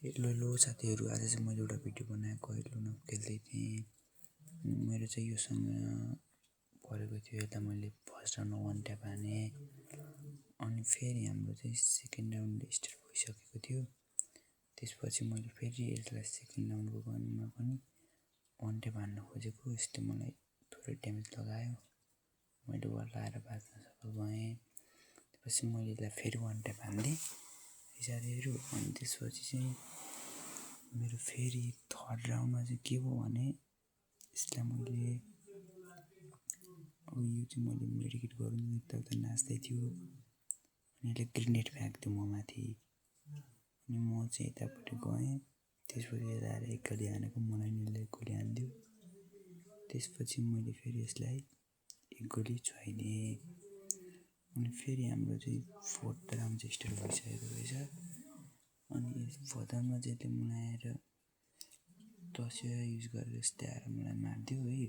Hello साथीहरू, आज चाहिँ मैले एउटा भिडियो बनाएको लुन खेल्दै थिएँ। मेरो चाहिँ योसँग परेको थियो। यता मैले फर्स्ट राउन्डमा 1 ट्याप हानेँ। अनि फेरि हाम्रो चाहिँ सेकेन्ड राउन्ड स्टार्ट भइसकेको थियो। त्यसपछि मैले फेरि यसलाई सेकेन्ड राउन्डको गनमा पनि 1 ट्याप हान्न खोजेको। यसले मलाई थोरै ड्यामेज लगायो। मैले वाल लाएर बाँच्न सफल भएँ। त्यसपछि मैले यसलाई फेरि 1 ट्याप हानिदिएँ साथीहरू। अनि त्यसपछि चाहिँ मेरो फेरि थर्ड राउन्डमा चाहिँ के भयो भने यसलाई मैले यो चाहिँ मैले मेडिकेट गरौँ यताउता नाच्दै थियो। अनि यसले ग्रेनेड फ्याँक्थ्यो म माथि। अनि म चाहिँ यतापट्टि गएँ। त्यसपछि यता आएर एक गोली हानेको, मलाई नि यसले गोली हानिदियो। त्यसपछि मैले फेरि यसलाई एक गोली चुहाइदिएँ। अनि फेरि हाम्रो चाहिँ फोर्थ राउन्ड चाहिँ स्टार्ट भइसकेको रहेछ। अनि फोर्थ राउन्डमा चाहिँ यसले मलाई आएर तसिया युज गरेर यस्तै आएर मलाई मारिदियो है।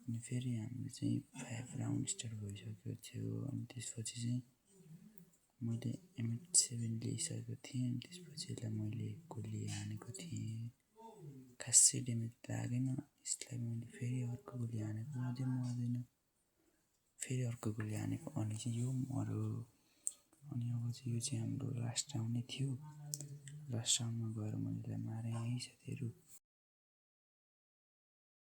अनि फेरि हाम्रो चाहिँ 5 राउन्ड स्टार्ट भइसकेको थियो। अनि त्यसपछि चाहिँ मैले M7 लिइसकेको थिएँ। अनि त्यसपछि यसलाई मैले गोली हानेको थिएँ, खासै ड्यामेज लागेन। यसलाई मैले फेरि अर्को गोली हानेको, अझै मर्दैन। फेरि अर्को गोली हानेको, अनि चाहिँ यो मर्यो। अनि अब चाहिँ यो चाहिँ हाम्रो लास्ट राउन्ड नै थियो। लास्ट राउन्डमा गएर मैले यसलाई मारेँ है साथीहरू।